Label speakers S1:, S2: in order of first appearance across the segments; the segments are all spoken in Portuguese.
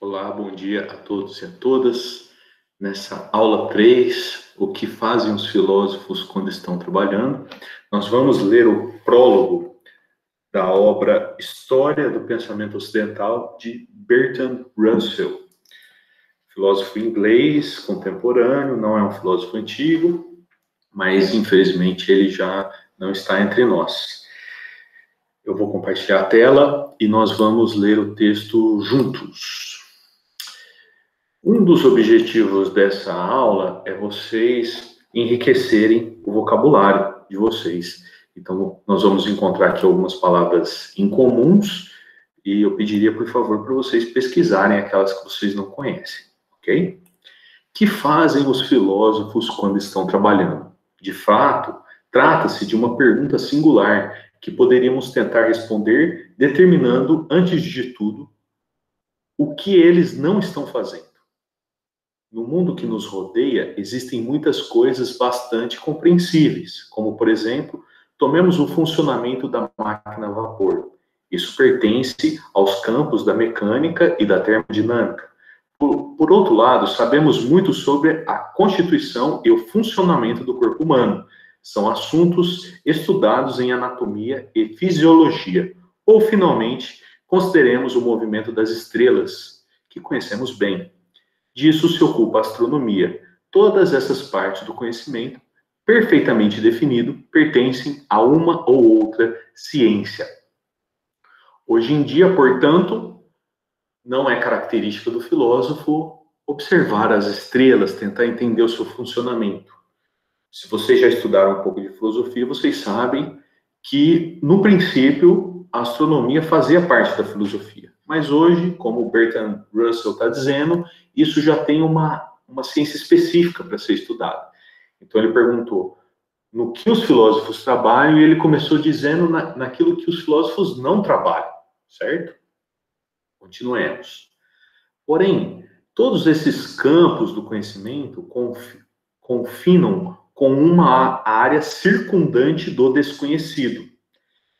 S1: Olá, bom dia a todos e a todas. Nessa aula 3, o que fazem os filósofos quando estão trabalhando, nós vamos ler o prólogo da obra História do Pensamento Ocidental, de Bertrand Russell. Filósofo inglês, contemporâneo, não é um filósofo antigo, mas infelizmente ele já não está entre nós. Eu vou compartilhar a tela e nós vamos ler o texto juntos. Um dos objetivos dessa aula é vocês enriquecerem o vocabulário de vocês. Então, nós vamos encontrar aqui algumas palavras incomuns e eu pediria, por favor, para vocês pesquisarem aquelas que vocês não conhecem, ok? Que fazem os filósofos quando estão trabalhando? De fato, trata-se de uma pergunta singular que poderíamos tentar responder determinando, antes de tudo, o que eles não estão fazendo. No mundo que nos rodeia, existem muitas coisas bastante compreensíveis, como, por exemplo, tomemos o funcionamento da máquina a vapor. Isso pertence aos campos da mecânica e da termodinâmica. Por outro lado, sabemos muito sobre a constituição e o funcionamento do corpo humano. São assuntos estudados em anatomia e fisiologia. Ou, finalmente, consideremos o movimento das estrelas, que conhecemos bem. Disso se ocupa a astronomia. Todas essas partes do conhecimento, perfeitamente definido, pertencem a uma ou outra ciência. Hoje em dia, portanto, não é característica do filósofo observar as estrelas, tentar entender o seu funcionamento. Se vocês já estudaram um pouco de filosofia, vocês sabem que, no princípio, a astronomia fazia parte da filosofia. Mas hoje, como o Bertrand Russell está dizendo, isso já tem uma ciência específica para ser estudada. Então ele perguntou no que os filósofos trabalham e ele começou dizendo naquilo que os filósofos não trabalham, certo? Continuemos. Porém, todos esses campos do conhecimento confinam com uma área circundante do desconhecido.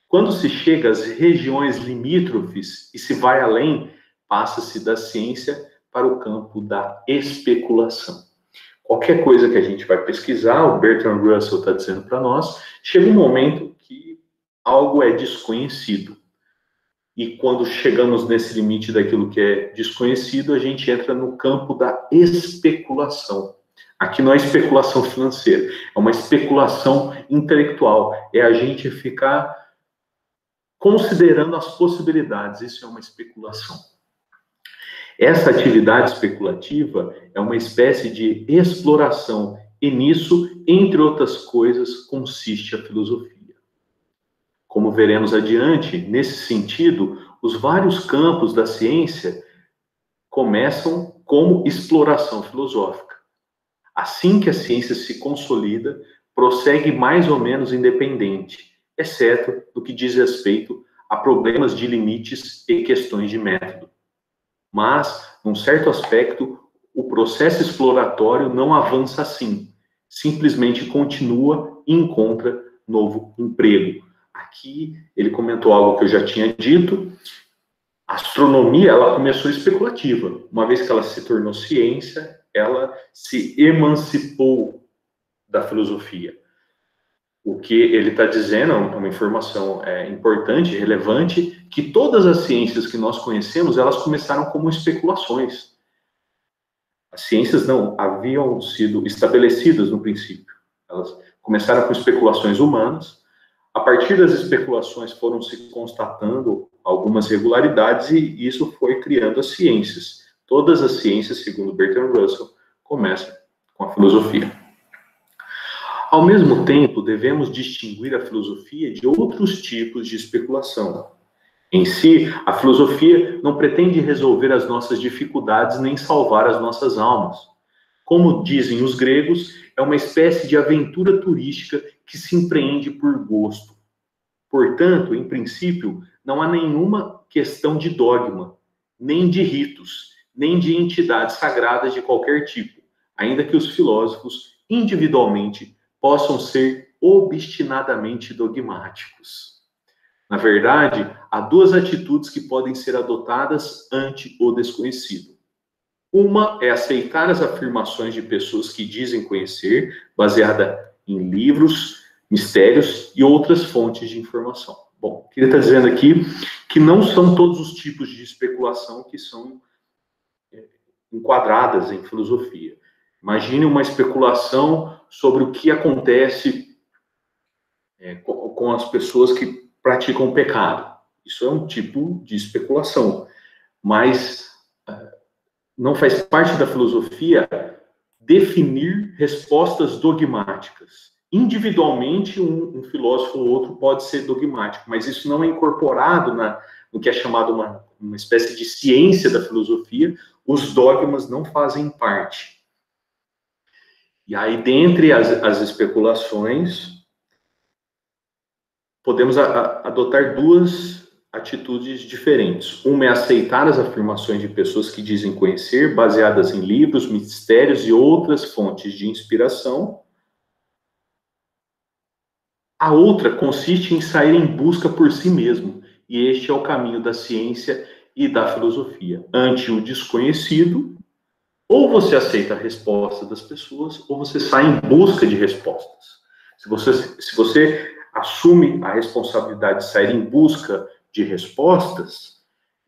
S1: Quando se chega às regiões limítrofes e se vai além, passa-se da ciência para o campo da especulação. Qualquer coisa que a gente vai pesquisar, o Bertrand Russell está dizendo para nós, chega um momento que algo é desconhecido. E quando chegamos nesse limite daquilo que é desconhecido, a gente entra no campo da especulação. Aqui não é especulação financeira, é uma especulação intelectual. É a gente ficar considerando as possibilidades. Isso é uma especulação. Essa atividade especulativa é uma espécie de exploração, e nisso, entre outras coisas, consiste a filosofia. Como veremos adiante, nesse sentido, os vários campos da ciência começam como exploração filosófica. Assim que a ciência se consolida, prossegue mais ou menos independente, exceto no que diz respeito a problemas de limites e questões de método. Mas, num certo aspecto, o processo exploratório não avança assim, simplesmente continua e encontra novo emprego. Aqui ele comentou algo que eu já tinha dito. A astronomia, ela começou especulativa. Uma vez que ela se tornou ciência, ela se emancipou da filosofia. O que ele está dizendo é uma informação importante, relevante, que todas as ciências que nós conhecemos, elas começaram como especulações. As ciências não haviam sido estabelecidas no princípio. Elas começaram com especulações humanas. A partir das especulações foram se constatando algumas regularidades e isso foi criando as ciências. Todas as ciências, segundo Bertrand Russell, começam com a filosofia. Ao mesmo tempo, devemos distinguir a filosofia de outros tipos de especulação. Em si, a filosofia não pretende resolver as nossas dificuldades nem salvar as nossas almas. Como dizem os gregos, é uma espécie de aventura turística que se empreende por gosto. Portanto, em princípio, não há nenhuma questão de dogma, nem de ritos, nem de entidades sagradas de qualquer tipo, ainda que os filósofos, individualmente, possam ser obstinadamente dogmáticos. Na verdade, há duas atitudes que podem ser adotadas ante o desconhecido. Uma é aceitar as afirmações de pessoas que dizem conhecer, baseada em livros, mistérios e outras fontes de informação. Bom, ele está dizendo aqui que não são todos os tipos de especulação que são enquadradas em filosofia. Imagine uma especulação sobre o que acontece com as pessoas que praticam o pecado. Isso é um tipo de especulação, mas não faz parte da filosofia definir respostas dogmáticas. Individualmente, um filósofo ou outro pode ser dogmático, mas isso não é incorporado no que é chamado uma espécie de ciência da filosofia. Os dogmas não fazem parte. E aí, dentre as especulações, podemos adotar duas atitudes diferentes. Uma é aceitar as afirmações de pessoas que dizem conhecer, baseadas em livros, mistérios e outras fontes de inspiração. A outra consiste em sair em busca por si mesmo, e este é o caminho da ciência e da filosofia. Ante o desconhecido, ou você aceita a resposta das pessoas, ou você sai em busca de respostas. Se você assume a responsabilidade de sair em busca de respostas,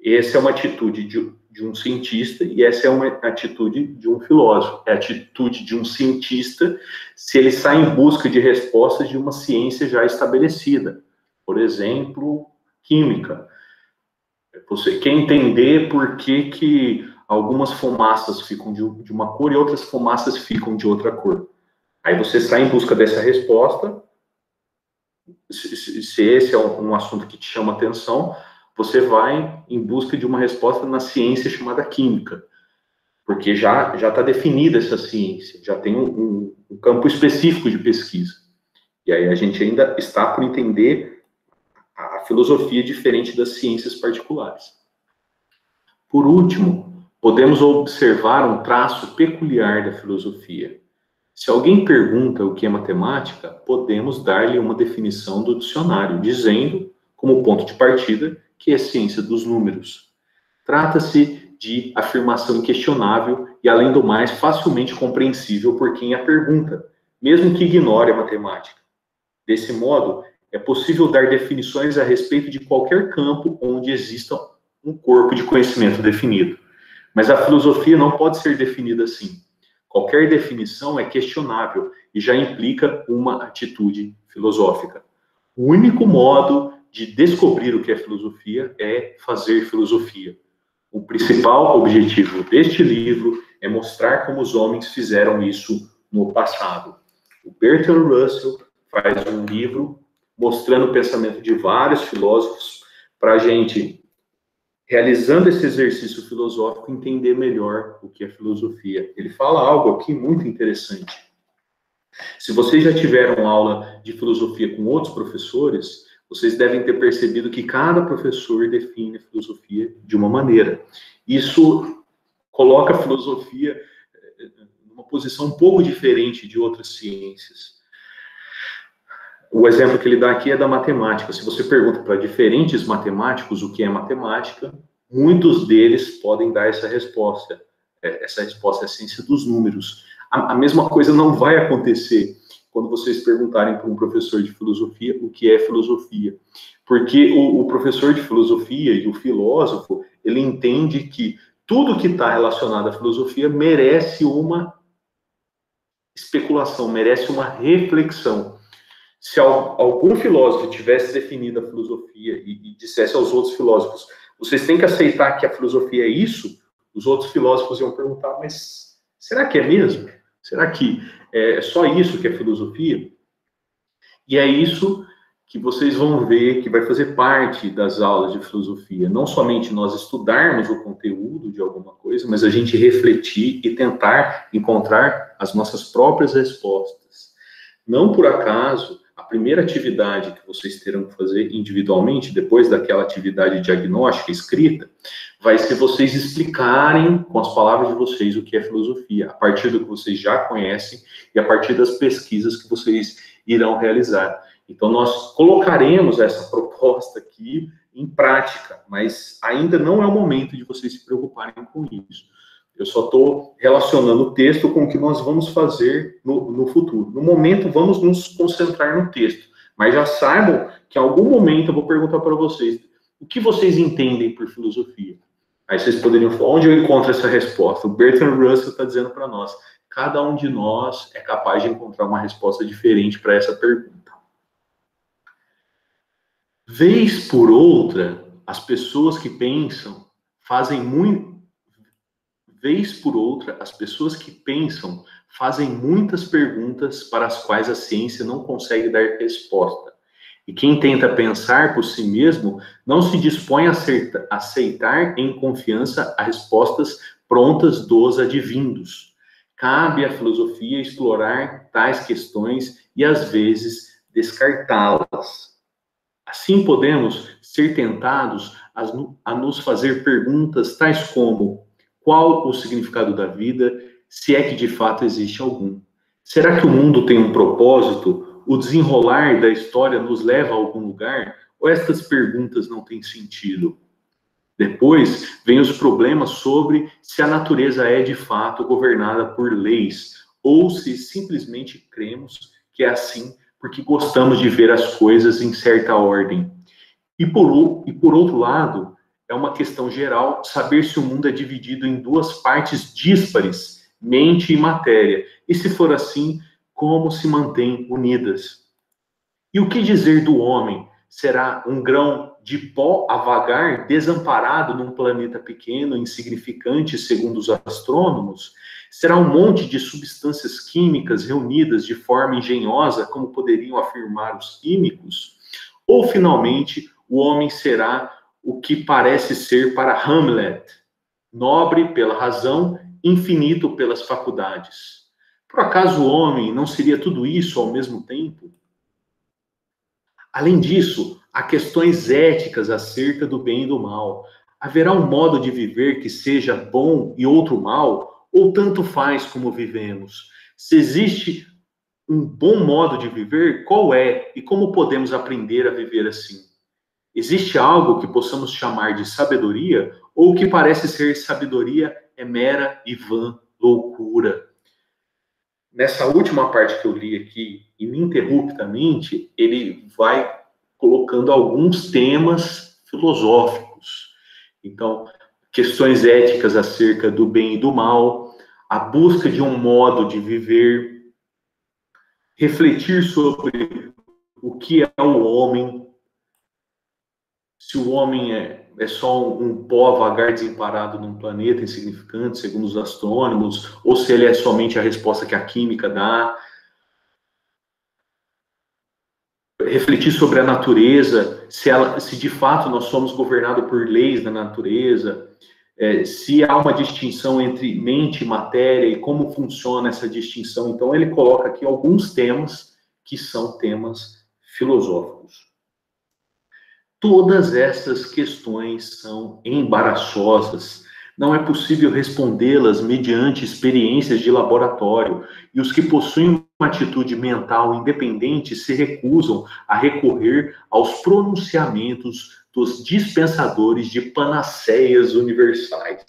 S1: essa é uma atitude de um cientista e essa é uma atitude de um filósofo. É a atitude de um cientista se ele sai em busca de respostas de uma ciência já estabelecida. Por exemplo, química. Você quer entender por que algumas fumaças ficam de uma cor e outras fumaças ficam de outra cor. Aí você sai em busca dessa resposta. Se esse é um assunto que te chama atenção, você vai em busca de uma resposta na ciência chamada química, porque já está definida essa ciência, já tem um campo específico de pesquisa. E aí a gente ainda está por entender a filosofia diferente das ciências particulares. Por último, podemos observar um traço peculiar da filosofia. Se alguém pergunta o que é matemática, podemos dar-lhe uma definição do dicionário, dizendo, como ponto de partida, que é ciência dos números. Trata-se de afirmação inquestionável e, além do mais, facilmente compreensível por quem a pergunta, mesmo que ignore a matemática. Desse modo, é possível dar definições a respeito de qualquer campo onde exista um corpo de conhecimento definido. Mas a filosofia não pode ser definida assim. Qualquer definição é questionável e já implica uma atitude filosófica. O único modo de descobrir o que é filosofia é fazer filosofia. O principal objetivo deste livro é mostrar como os homens fizeram isso no passado. O Bertrand Russell faz um livro mostrando o pensamento de vários filósofos para a gente, realizando esse exercício filosófico, entender melhor o que é filosofia. Ele fala algo aqui muito interessante. Se vocês já tiveram aula de filosofia com outros professores, vocês devem ter percebido que cada professor define a filosofia de uma maneira. Isso coloca a filosofia numa posição um pouco diferente de outras ciências. O exemplo que ele dá aqui é da matemática. Se você pergunta para diferentes matemáticos o que é matemática, muitos deles podem dar essa resposta. Essa resposta é a ciência dos números. A mesma coisa não vai acontecer quando vocês perguntarem para um professor de filosofia o que é filosofia. Porque o professor de filosofia e o filósofo, ele entende que tudo que está relacionado à filosofia merece uma especulação, merece uma reflexão. Se algum filósofo tivesse definido a filosofia e dissesse aos outros filósofos, vocês têm que aceitar que a filosofia é isso, os outros filósofos iam perguntar, mas será que é mesmo? Será que é só isso que é filosofia? E é isso que vocês vão ver que vai fazer parte das aulas de filosofia. Não somente nós estudarmos o conteúdo de alguma coisa, mas a gente refletir e tentar encontrar as nossas próprias respostas. Não por acaso, a primeira atividade que vocês terão que fazer individualmente, depois daquela atividade diagnóstica escrita, vai ser vocês explicarem com as palavras de vocês o que é filosofia, a partir do que vocês já conhecem e a partir das pesquisas que vocês irão realizar. Então, nós colocaremos essa proposta aqui em prática, mas ainda não é o momento de vocês se preocuparem com isso. Eu só estou relacionando o texto com o que nós vamos fazer no futuro. No momento, vamos nos concentrar no texto, mas já saibam que em algum momento eu vou perguntar para vocês o que vocês entendem por filosofia. Aí vocês poderiam falar, onde eu encontro essa resposta? O Bertrand Russell está dizendo para nós, cada um de nós é capaz de encontrar uma resposta diferente para essa pergunta. Vez por outra, as pessoas que pensam fazem muito. Vez por outra, as pessoas que pensam fazem muitas perguntas para as quais a ciência não consegue dar resposta. E quem tenta pensar por si mesmo não se dispõe a aceitar em confiança as respostas prontas dos advindos. Cabe à filosofia explorar tais questões e, às vezes, descartá-las. Assim, podemos ser tentados a nos fazer perguntas tais como: qual o significado da vida, se é que de fato existe algum? Será que o mundo tem um propósito? O desenrolar da história nos leva a algum lugar? Ou estas perguntas não têm sentido? Depois, vem os problemas sobre se a natureza é de fato governada por leis, ou se simplesmente cremos que é assim porque gostamos de ver as coisas em certa ordem. E por outro lado, é uma questão geral saber se o mundo é dividido em duas partes díspares, mente e matéria. E se for assim, como se mantêm unidas? E o que dizer do homem? Será um grão de pó a vagar, desamparado num planeta pequeno, insignificante, segundo os astrônomos? Será um monte de substâncias químicas reunidas de forma engenhosa, como poderiam afirmar os químicos? Ou, finalmente, o homem será o que parece ser para Hamlet, nobre pela razão, infinito pelas faculdades? Por acaso o homem não seria tudo isso ao mesmo tempo? Além disso, há questões éticas acerca do bem e do mal. Haverá um modo de viver que seja bom e outro mal, ou tanto faz como vivemos? Se existe um bom modo de viver, qual é e como podemos aprender a viver assim? Existe algo que possamos chamar de sabedoria, ou o que parece ser sabedoria é mera e vã loucura? Nessa última parte que eu li aqui, ininterruptamente, ele vai colocando alguns temas filosóficos. Então, questões éticas acerca do bem e do mal, a busca de um modo de viver, refletir sobre o que é o homem, se o homem é só um pó vagar desamparado num planeta insignificante, segundo os astrônomos, ou se ele é somente a resposta que a química dá. Refletir sobre a natureza, se de fato nós somos governados por leis da natureza, se há uma distinção entre mente e matéria e como funciona essa distinção. Então, ele coloca aqui alguns temas que são temas filosóficos. Todas essas questões são embaraçosas. Não é possível respondê-las mediante experiências de laboratório, e os que possuem uma atitude mental independente se recusam a recorrer aos pronunciamentos dos dispensadores de panaceias universais.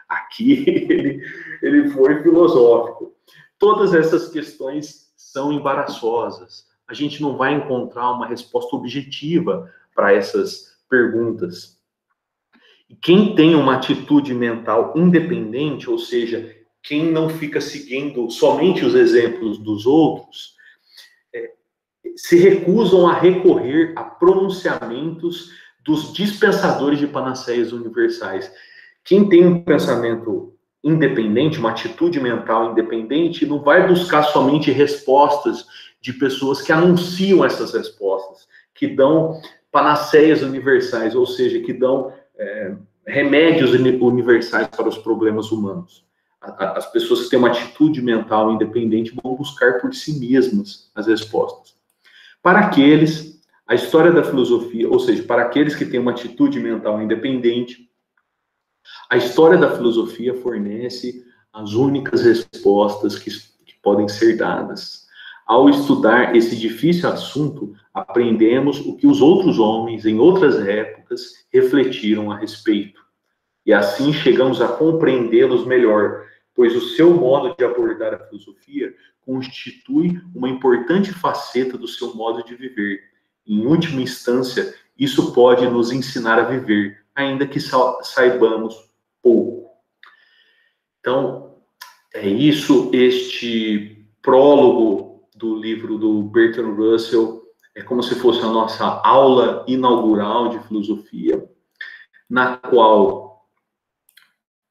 S1: Aqui ele foi filosófico. Todas essas questões são embaraçosas. A gente não vai encontrar uma resposta objetiva para essas perguntas. E quem tem uma atitude mental independente, ou seja, quem não fica seguindo somente os exemplos dos outros, se recusam a recorrer a pronunciamentos dos dispensadores de panaceias universais. Quem tem um pensamento independente, uma atitude mental independente, não vai buscar somente respostas de pessoas que anunciam essas respostas, que dão panaceias universais, ou seja, que dão remédios universais para os problemas humanos. As pessoas que têm uma atitude mental independente vão buscar por si mesmas as respostas. Para aqueles, a história da filosofia, ou seja, para aqueles que têm uma atitude mental independente, a história da filosofia fornece as únicas respostas que podem ser dadas. Ao estudar esse difícil assunto, aprendemos o que os outros homens, em outras épocas, refletiram a respeito. E assim chegamos a compreendê-los melhor, pois o seu modo de abordar a filosofia constitui uma importante faceta do seu modo de viver. Em última instância, isso pode nos ensinar a viver, ainda que saibamos pouco. Então, é isso, este prólogo do livro do Bertrand Russell é como se fosse a nossa aula inaugural de filosofia, na qual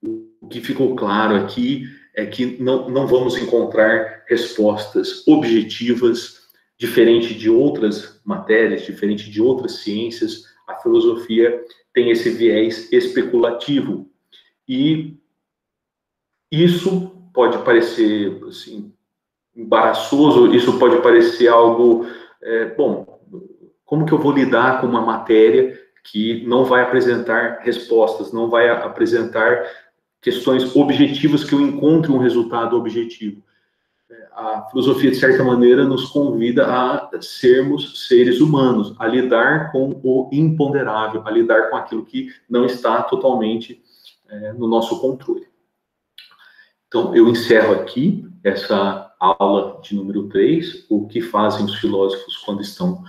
S1: o que ficou claro aqui é que não vamos encontrar respostas objetivas, diferente de outras matérias, diferente de outras ciências. A filosofia tem esse viés especulativo. E isso pode parecer assim, embaraçoso, isso pode parecer algo... bom, como que eu vou lidar com uma matéria que não vai apresentar respostas, não vai apresentar questões objetivas que eu encontre um resultado objetivo? A filosofia, de certa maneira, nos convida a sermos seres humanos, a lidar com o imponderável, a lidar com aquilo que não está totalmente no nosso controle. Então, eu encerro aqui essa aula de número 3, o que fazem os filósofos quando estão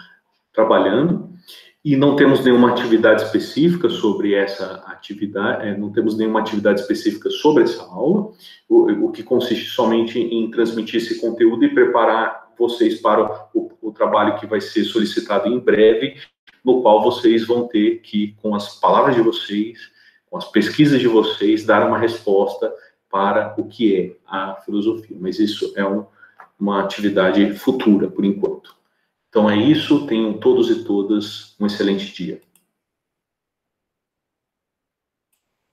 S1: trabalhando, e não temos nenhuma atividade específica sobre essa atividade, não temos nenhuma atividade específica sobre essa aula, o que consiste somente em transmitir esse conteúdo e preparar vocês para o trabalho que vai ser solicitado em breve, no qual vocês vão ter que, com as palavras de vocês, com as pesquisas de vocês, dar uma resposta para o que é a filosofia. Mas isso é uma atividade futura, por enquanto. Então é isso, tenham todos e todas um excelente dia.